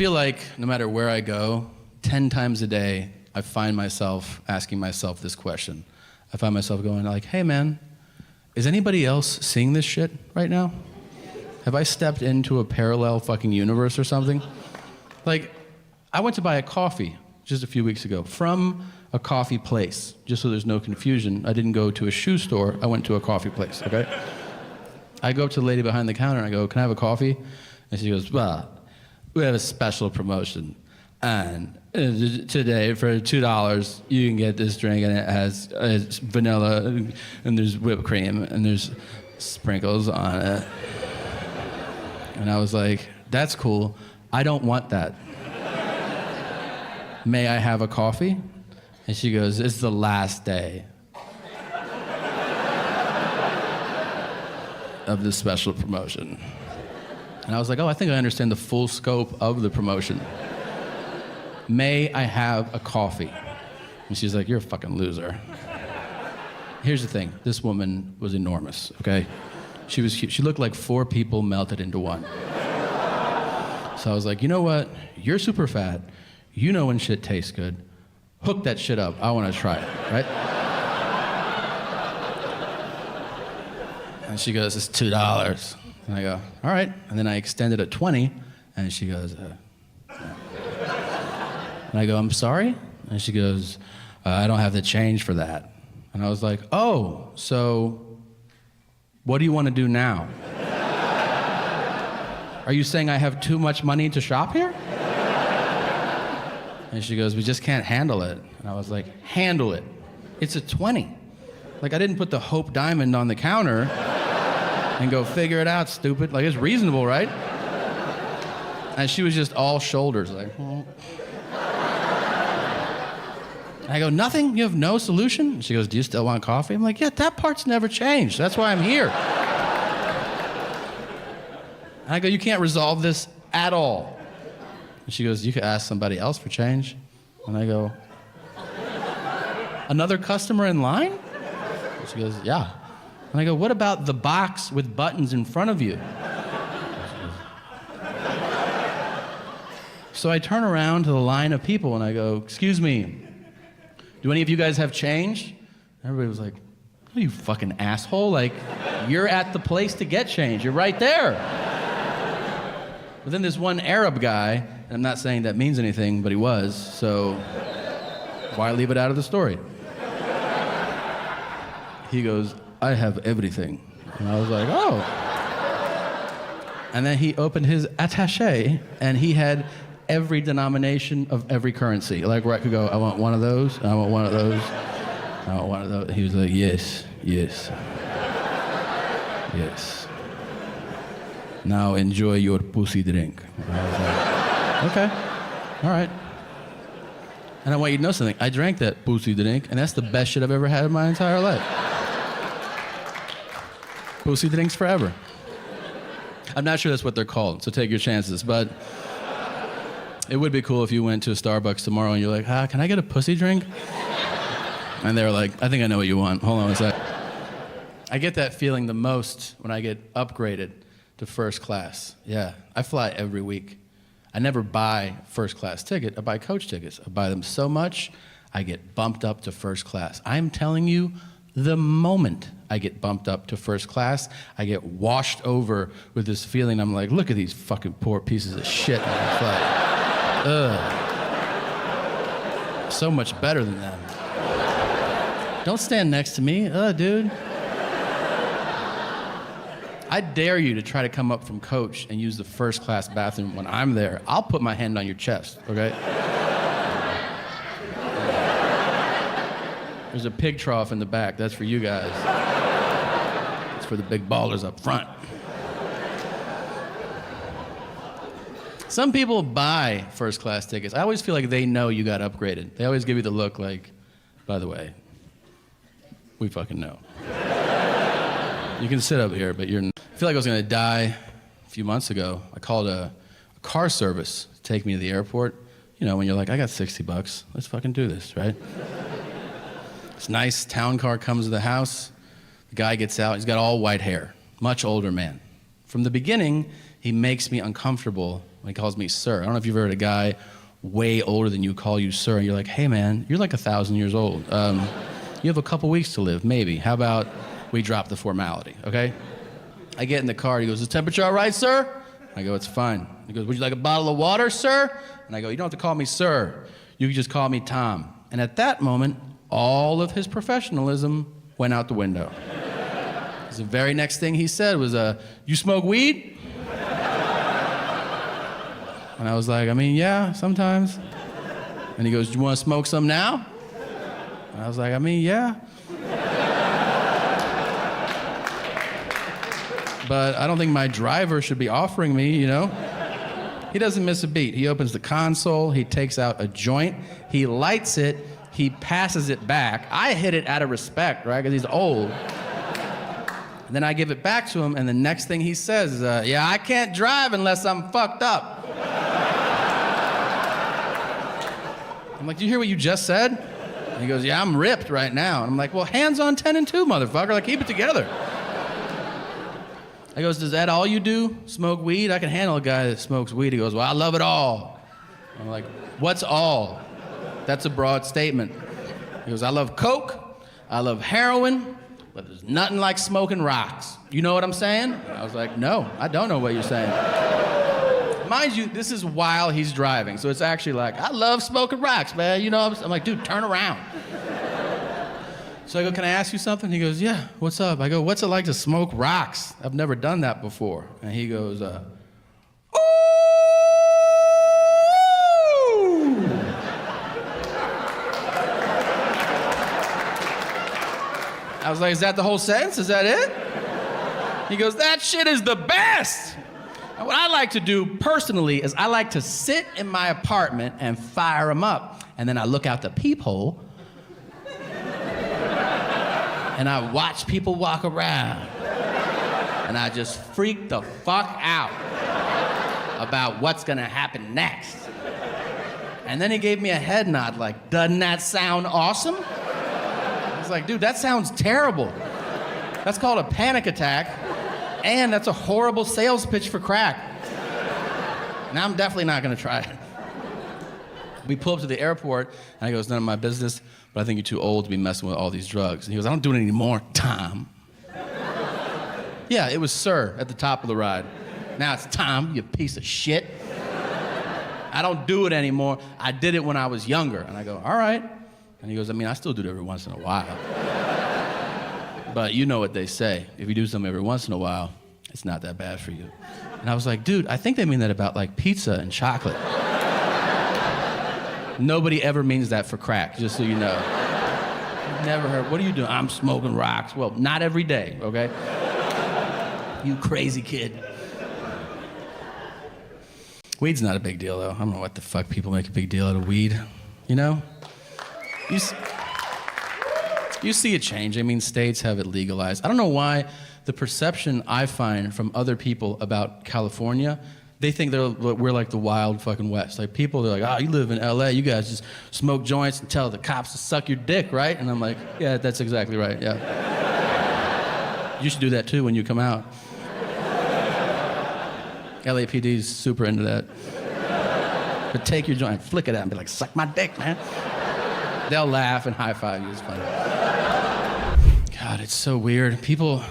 feel like no matter where I go, 10 times a day, I find myself asking myself this question. I find myself going like, hey man, is anybody else seeing this shit right now? Have I stepped into a parallel fucking universe or something? Like, I went to buy a coffee just a few weeks ago from a coffee place. Just so there's no confusion, I didn't go to a shoe store, I went to a coffee place, okay? I go up to the lady behind the counter and I go, can I have a coffee? And she goes, well, we have a special promotion. And today for $2, you can get this drink and it has vanilla and there's whipped cream and there's sprinkles on it. And I was like, that's cool. I don't want that. May I have a coffee? And she goes, it's the last day of this special promotion. And I was like, oh, I think I understand the full scope of the promotion. May I have a coffee? And she's like, you're a fucking loser. Here's the thing, this woman was enormous, okay? She looked like 4 people melted into one. So I was like, you know what? You're super fat. You know when shit tastes good. Hook that shit up. I want to try it, right? And she goes, it's $2. And I go, all right. And then I extended at 20, and she goes, And I go, I'm sorry? And she goes, I don't have the change for that. And I was like, oh, so what do you want to do now? Are you saying I have too much money to shop here? And she goes, we just can't handle it. And I was like, handle it. It's a 20. Like, I didn't put the Hope Diamond on the counter and go, figure it out, stupid. Like, it's reasonable, right? And she was just all shoulders, like, oh. I go, nothing? You have no solution? She goes, do you still want coffee? I'm like, yeah, that part's never changed. That's why I'm here. And I go, you can't resolve this at all. And she goes, you could ask somebody else for change. And I go, another customer in line? And she goes, yeah. And I go, what about the box with buttons in front of you? So I turn around to the line of people and I go, excuse me, do any of you guys have change? Everybody was like, oh, you fucking asshole. Like, you're at the place to get change. You're right there. But then there's one Arab guy, and I'm not saying that means anything, but he was, so why leave it out of the story? He goes, I have everything. And I was like, oh. And then he opened his attaché, and he had every denomination of every currency. Like, where I could go, I want one of those, I want one of those, I want one of those. He was like, yes, yes, yes. Now enjoy your pussy drink. And I was like, okay, all right. And I want you to know something. I drank that pussy drink, and that's the best shit I've ever had in my entire life. Pussy drinks forever. I'm not sure that's what they're called, so take your chances, but it would be cool if you went to a Starbucks tomorrow and you're like, can I get a pussy drink? And they were like, I think I know what you want. Hold on a sec. I get that feeling the most when I get upgraded to first class. Yeah, I fly every week. I never buy first class ticket, I buy coach tickets. I buy them so much, I get bumped up to first class. I'm telling you, the moment I get bumped up to first class, I get washed over with this feeling. I'm like, look at these fucking poor pieces of shit on the flight. Ugh. So much better than them. Don't stand next to me. Dude. I dare you to try to come up from coach and use the first class bathroom when I'm there. I'll put my hand on your chest, okay? There's a pig trough in the back. That's for you guys. It's for the big ballers up front. Some people buy first class tickets. I always feel like they know you got upgraded. They always give you the look like, by the way, we fucking know. You can sit up here, but I feel like I was gonna die a few months ago. I called a car service to take me to the airport. You know, when you're like, I got $60, let's fucking do this, right? This nice town car comes to the house. The guy gets out, he's got all white hair, much older man. From the beginning, he makes me uncomfortable when he calls me sir. I don't know if you've ever heard a guy way older than you call you sir, and you're like, hey man, you're like 1,000 years old. You have a couple weeks to live, maybe. How about we drop the formality, okay? I get in the car, he goes, is the temperature all right, sir? I go, it's fine. He goes, would you like a bottle of water, sir? And I go, you don't have to call me sir. You can just call me Tom. And at that moment, all of his professionalism went out the window. The very next thing he said was, you smoke weed? And I was like, I mean, yeah, sometimes. And he goes, do you want to smoke some now? And I was like, I mean, yeah. But I don't think my driver should be offering me, you know? He doesn't miss a beat. He opens the console, he takes out a joint, he lights it, he passes it back. I hit it out of respect, right, because he's old. And then I give it back to him, and the next thing he says is, yeah, I can't drive unless I'm fucked up. I'm like, do you hear what you just said? And he goes, yeah, I'm ripped right now. And I'm like, well, hands on 10 and 2, motherfucker. Like, keep it together. I goes, is that all you do? Smoke weed? I can handle a guy that smokes weed. He goes, well, I love it all. I'm like, what's all? That's a broad statement. He goes, I love coke. I love heroin. But there's nothing like smoking rocks. You know what I'm saying? I was like, no, I don't know what you're saying. Mind you, this is while he's driving, so it's actually like, I love smoking rocks, man. You know, I'm like, dude, turn around. So I go, can I ask you something? He goes, yeah, what's up? I go, what's it like to smoke rocks? I've never done that before. And he goes, ooh! I was like, is that the whole sentence? Is that it? He goes, that shit is the best. And what I like to do personally is I like to sit in my apartment and fire them up. And then I look out the peephole and I watch people walk around. And I just freak the fuck out about what's gonna happen next. And then he gave me a head nod like, doesn't that sound awesome? I was like, dude, that sounds terrible. That's called a panic attack. And that's a horrible sales pitch for crack. Now I'm definitely not gonna try it. We pull up to the airport, and I go, it's none of my business, but I think you're too old to be messing with all these drugs. And he goes, I don't do it anymore, Tom. Yeah, it was sir at the top of the ride. Now it's Tom, you piece of shit. I don't do it anymore. I did it when I was younger. And I go, all right. And he goes, I mean, I still do it every once in a while. But you know what they say. If you do something every once in a while, it's not that bad for you. And I was like, dude, I think they mean that about like pizza and chocolate. Nobody ever means that for crack, just so you know. I've never heard, what are you doing? I'm smoking rocks. Well, not every day, okay? You crazy kid. Weed's not a big deal, though. I don't know what the fuck people make a big deal out of weed, you know? You see a change. I mean, states have it legalized. I don't know why the perception I find from other people about California, they think we're like the wild fucking West. Like people, they're like, oh, you live in LA, you guys just smoke joints and tell the cops to suck your dick, right? And I'm like, yeah, that's exactly right, yeah. You should do that too when you come out. LAPD's super into that. But take your joint, flick it out and be like, suck my dick, man. They'll laugh and high five you, it's funny. God, it's so weird. People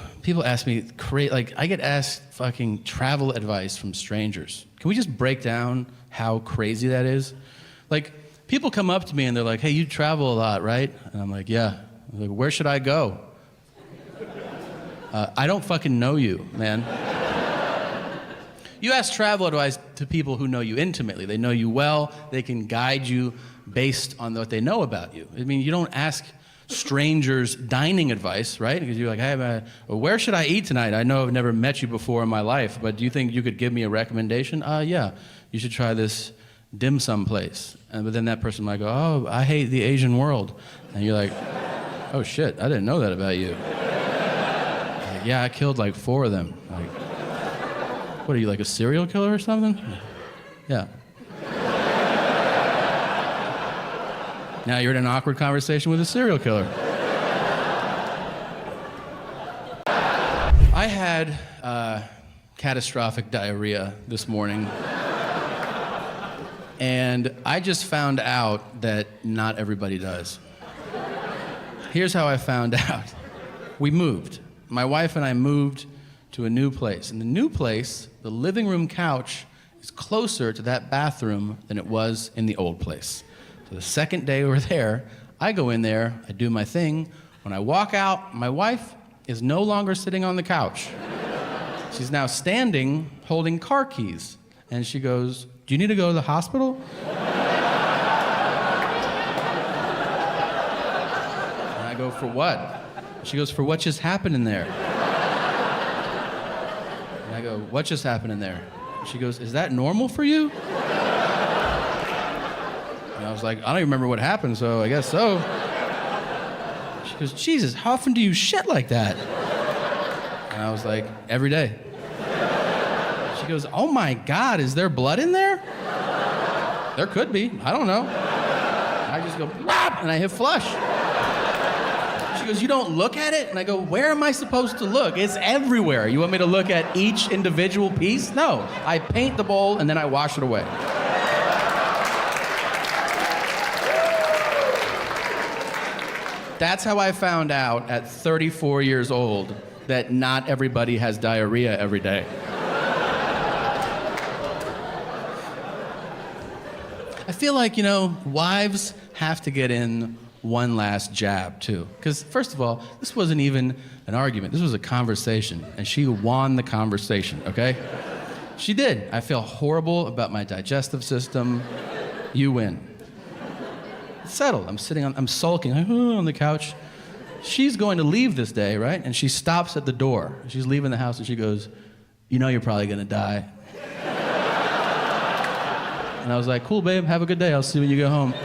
ask me, like, I get asked fucking travel advice from strangers. Can we just break down how crazy that is? Like, people come up to me and they're like, hey, you travel a lot, right? And I'm like, yeah. I'm like, where should I go? I don't fucking know you, man. You ask travel advice to people who know you intimately. They know you well. They can guide you based on what they know about you. I mean, you don't ask strangers dining advice, right? Because you're like, hey, well, where should I eat tonight? I know I've never met you before in my life, but do you think you could give me a recommendation? Yeah, you should try this dim sum place. But then that person might go, oh, I hate the Asian world. And you're like, oh shit, I didn't know that about you. Like, yeah, I killed like 4 of them. Like, what are you, like a serial killer or something? Yeah. Now you're in an awkward conversation with a serial killer. I had catastrophic diarrhea this morning. And I just found out that not everybody does. Here's how I found out. We moved. My wife and I moved to a new place. In the new place, the living room couch is closer to that bathroom than it was in the old place. So the second day we were there, I go in there, I do my thing. When I walk out, my wife is no longer sitting on the couch. She's now standing, holding car keys. And she goes, "Do you need to go to the hospital?" And I go, "For what?" She goes, "For what just happened in there." And I go, "What just happened in there?" She goes, "Is that normal for you?" And I was like, "I don't even remember what happened, so I guess so." She goes, "Jesus, how often do you shit like that?" And I was like, "Every day." She goes, "Oh my God, is there blood in there?" There could be, I don't know. I just go, "Blah," and I hit flush. She goes, "You don't look at it?" And I go, "Where am I supposed to look? It's everywhere. You want me to look at each individual piece?" No, I paint the bowl and then I wash it away. That's how I found out at 34 years old that not everybody has diarrhea every day. I feel like, wives have to get in one last jab, too. Because, first of all, this wasn't even an argument. This was a conversation, and she won the conversation, okay? She did. I feel horrible about my digestive system. You win. It's settled. I'm sulking on the couch. She's going to leave this day, right? And she stops at the door. She's leaving the house, and she goes, "You know you're probably going to die." And I was like, "Cool, babe. Have a good day. I'll see you when you go home."